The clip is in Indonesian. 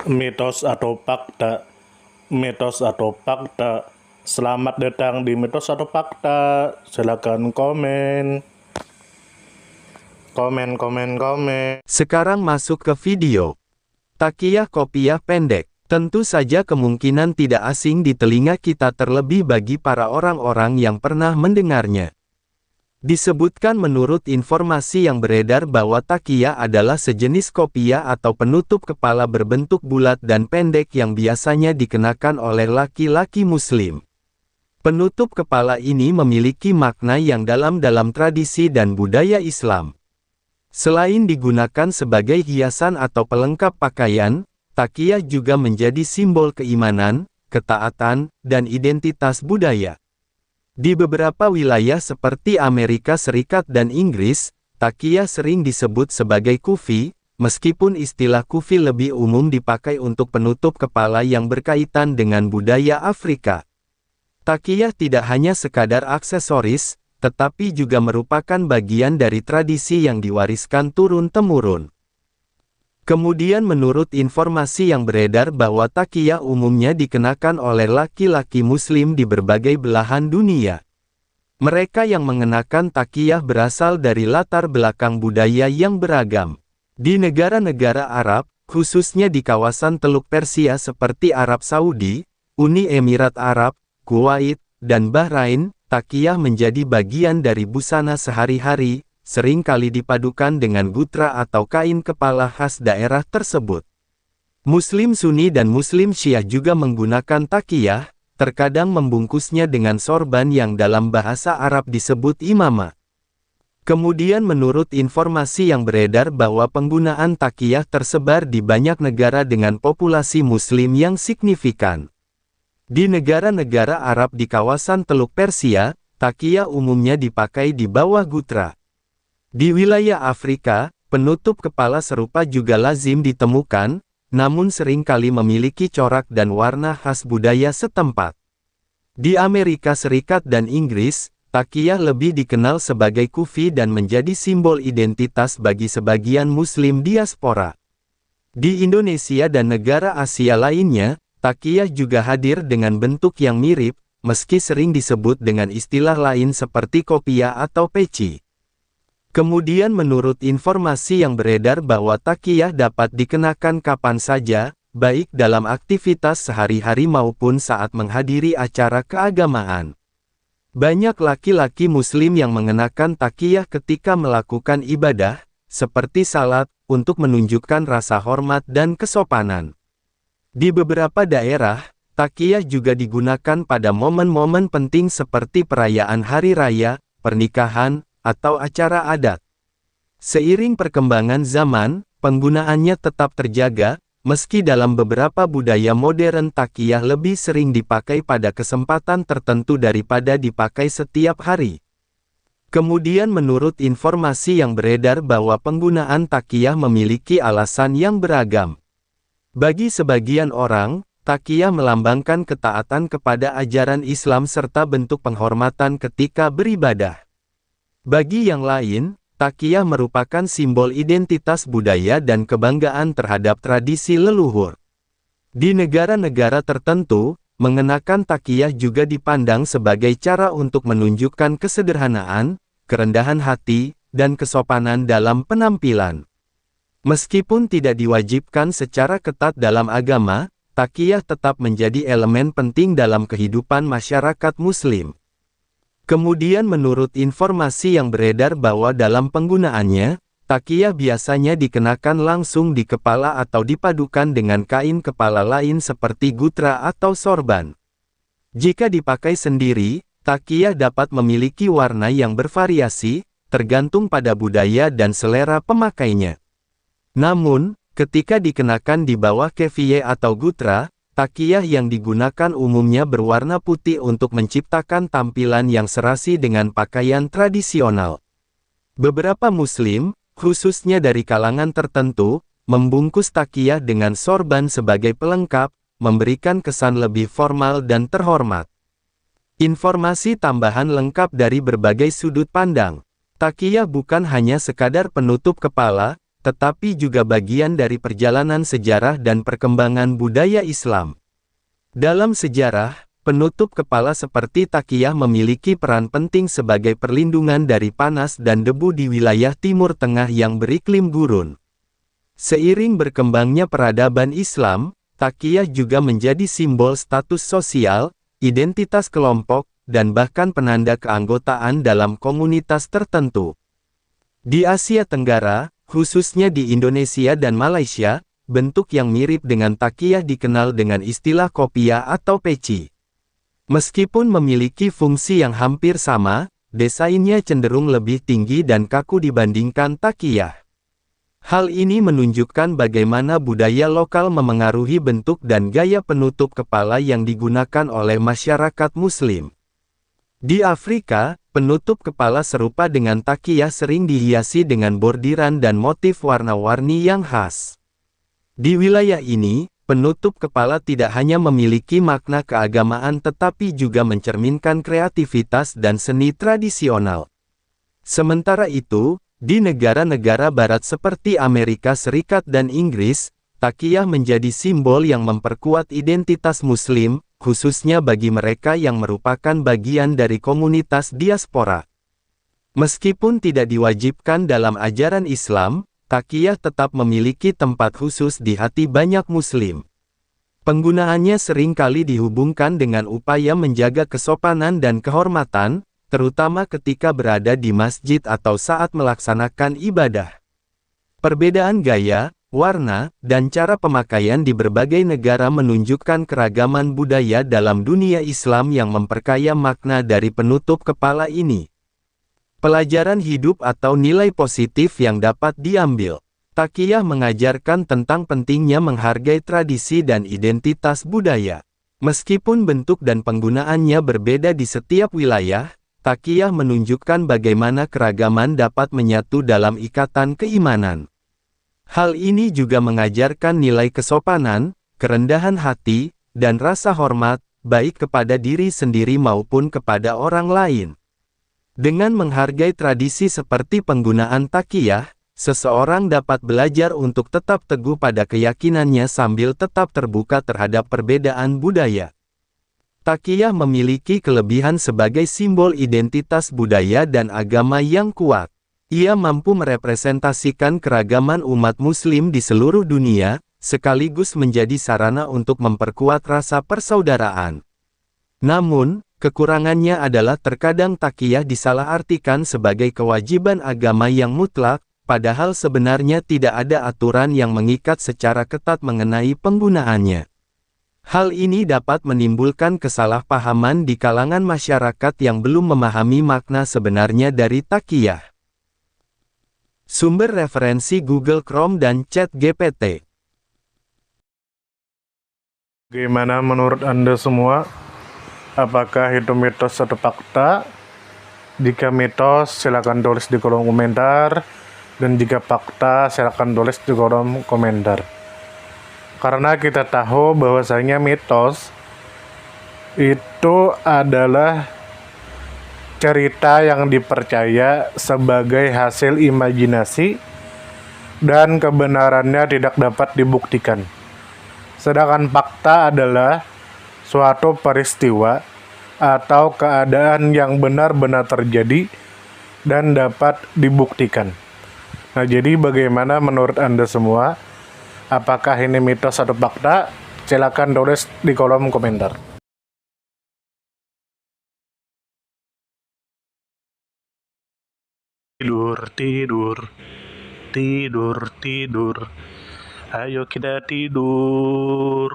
Mitos atau fakta? Mitos atau fakta? Selamat datang di Mitos atau Fakta. Silakan komen. Komen. Sekarang masuk ke video. Takiyah kopiah pendek. Tentu saja kemungkinan tidak asing di telinga kita, terlebih bagi para orang-orang yang pernah mendengarnya. Disebutkan menurut informasi yang beredar bahwa takiyah adalah sejenis kopiah atau penutup kepala berbentuk bulat dan pendek yang biasanya dikenakan oleh laki-laki muslim. Penutup kepala ini memiliki makna yang dalam tradisi dan budaya Islam. Selain digunakan sebagai hiasan atau pelengkap pakaian, takiyah juga menjadi simbol keimanan, ketaatan, dan identitas budaya. Di beberapa wilayah seperti Amerika Serikat dan Inggris, takiyah sering disebut sebagai kufi, meskipun istilah kufi lebih umum dipakai untuk penutup kepala yang berkaitan dengan budaya Afrika. Takiyah tidak hanya sekadar aksesoris, tetapi juga merupakan bagian dari tradisi yang diwariskan turun-temurun. Kemudian menurut informasi yang beredar bahwa takiyah umumnya dikenakan oleh laki-laki muslim di berbagai belahan dunia. Mereka yang mengenakan takiyah berasal dari latar belakang budaya yang beragam. Di negara-negara Arab, khususnya di kawasan Teluk Persia seperti Arab Saudi, Uni Emirat Arab, Kuwait, dan Bahrain, takiyah menjadi bagian dari busana sehari-hari, sering kali dipadukan dengan gutra atau kain kepala khas daerah tersebut. Muslim Sunni dan Muslim Syiah juga menggunakan takiyah, terkadang membungkusnya dengan sorban yang dalam bahasa Arab disebut imamah. Kemudian menurut informasi yang beredar bahwa penggunaan takiyah tersebar di banyak negara dengan populasi Muslim yang signifikan. Di negara-negara Arab di kawasan Teluk Persia, takiyah umumnya dipakai di bawah gutra. Di wilayah Afrika, penutup kepala serupa juga lazim ditemukan, namun seringkali memiliki corak dan warna khas budaya setempat. Di Amerika Serikat dan Inggris, takiyah lebih dikenal sebagai kufi dan menjadi simbol identitas bagi sebagian Muslim diaspora. Di Indonesia dan negara Asia lainnya, takiyah juga hadir dengan bentuk yang mirip, meski sering disebut dengan istilah lain seperti kopiah atau peci. Kemudian menurut informasi yang beredar bahwa takiyah dapat dikenakan kapan saja, baik dalam aktivitas sehari-hari maupun saat menghadiri acara keagamaan. Banyak laki-laki muslim yang mengenakan takiyah ketika melakukan ibadah, seperti salat, untuk menunjukkan rasa hormat dan kesopanan. Di beberapa daerah, takiyah juga digunakan pada momen-momen penting seperti perayaan hari raya, pernikahan, atau acara adat. Seiring perkembangan zaman, penggunaannya tetap terjaga, meski dalam beberapa budaya modern takiyah lebih sering dipakai pada kesempatan tertentu daripada dipakai setiap hari. Kemudian menurut informasi yang beredar bahwa penggunaan takiyah memiliki alasan yang beragam. Bagi sebagian orang, takiyah melambangkan ketaatan kepada ajaran Islam serta bentuk penghormatan ketika beribadah. Bagi yang lain, takiyah merupakan simbol identitas budaya dan kebanggaan terhadap tradisi leluhur. Di negara-negara tertentu, mengenakan takiyah juga dipandang sebagai cara untuk menunjukkan kesederhanaan, kerendahan hati, dan kesopanan dalam penampilan. Meskipun tidak diwajibkan secara ketat dalam agama, takiyah tetap menjadi elemen penting dalam kehidupan masyarakat Muslim. Kemudian menurut informasi yang beredar bahwa dalam penggunaannya, takiyah biasanya dikenakan langsung di kepala atau dipadukan dengan kain kepala lain seperti gutra atau sorban. Jika dipakai sendiri, takiyah dapat memiliki warna yang bervariasi, tergantung pada budaya dan selera pemakainya. Namun, ketika dikenakan di bawah kefiyeh atau gutra, takiyah yang digunakan umumnya berwarna putih untuk menciptakan tampilan yang serasi dengan pakaian tradisional. Beberapa Muslim, khususnya dari kalangan tertentu, membungkus takiyah dengan sorban sebagai pelengkap, memberikan kesan lebih formal dan terhormat. Informasi tambahan lengkap dari berbagai sudut pandang. Takiyah bukan hanya sekadar penutup kepala, tetapi juga bagian dari perjalanan sejarah dan perkembangan budaya Islam. Dalam sejarah, penutup kepala seperti takiyah memiliki peran penting sebagai perlindungan dari panas dan debu di wilayah Timur Tengah yang beriklim gurun. Seiring berkembangnya peradaban Islam, takiyah juga menjadi simbol status sosial, identitas kelompok, dan bahkan penanda keanggotaan dalam komunitas tertentu. Di Asia Tenggara, khususnya di Indonesia dan Malaysia, bentuk yang mirip dengan takiyah dikenal dengan istilah kopiah atau peci. Meskipun memiliki fungsi yang hampir sama, desainnya cenderung lebih tinggi dan kaku dibandingkan takiyah. Hal ini menunjukkan bagaimana budaya lokal memengaruhi bentuk dan gaya penutup kepala yang digunakan oleh masyarakat Muslim. Di Afrika, penutup kepala serupa dengan takiyah sering dihiasi dengan bordiran dan motif warna-warni yang khas. Di wilayah ini, penutup kepala tidak hanya memiliki makna keagamaan tetapi juga mencerminkan kreativitas dan seni tradisional. Sementara itu, di negara-negara barat seperti Amerika Serikat dan Inggris, takiyah menjadi simbol yang memperkuat identitas Muslim, khususnya bagi mereka yang merupakan bagian dari komunitas diaspora. Meskipun tidak diwajibkan dalam ajaran Islam, takiyah tetap memiliki tempat khusus di hati banyak Muslim. Penggunaannya seringkali dihubungkan dengan upaya menjaga kesopanan dan kehormatan, terutama ketika berada di masjid atau saat melaksanakan ibadah. Perbedaan gaya, warna, dan cara pemakaian di berbagai negara menunjukkan keragaman budaya dalam dunia Islam yang memperkaya makna dari penutup kepala ini. Pelajaran hidup atau nilai positif yang dapat diambil. Takiyah mengajarkan tentang pentingnya menghargai tradisi dan identitas budaya. Meskipun bentuk dan penggunaannya berbeda di setiap wilayah, takiyah menunjukkan bagaimana keragaman dapat menyatu dalam ikatan keimanan. Hal ini juga mengajarkan nilai kesopanan, kerendahan hati, dan rasa hormat, baik kepada diri sendiri maupun kepada orang lain. Dengan menghargai tradisi seperti penggunaan takiyah, seseorang dapat belajar untuk tetap teguh pada keyakinannya sambil tetap terbuka terhadap perbedaan budaya. Takiyah memiliki kelebihan sebagai simbol identitas budaya dan agama yang kuat. Ia mampu merepresentasikan keragaman umat Muslim di seluruh dunia, sekaligus menjadi sarana untuk memperkuat rasa persaudaraan. Namun, kekurangannya adalah terkadang takiyah disalahartikan sebagai kewajiban agama yang mutlak, padahal sebenarnya tidak ada aturan yang mengikat secara ketat mengenai penggunaannya. Hal ini dapat menimbulkan kesalahpahaman di kalangan masyarakat yang belum memahami makna sebenarnya dari takiyah. Sumber referensi Google Chrome dan ChatGPT. Gimana menurut Anda semua? Apakah itu mitos atau fakta? Jika mitos, silakan tulis di kolom komentar. Dan jika fakta, silakan tulis di kolom komentar. Karena kita tahu bahwasanya mitos itu adalah cerita yang dipercaya sebagai hasil imajinasi dan kebenarannya tidak dapat dibuktikan. Sedangkan fakta adalah suatu peristiwa atau keadaan yang benar-benar terjadi dan dapat dibuktikan. Nah, jadi bagaimana menurut Anda semua? Apakah ini mitos atau fakta? Silakan tulis di kolom komentar. Tidur, tidur, tidur, tidur. Ayo kita tidur.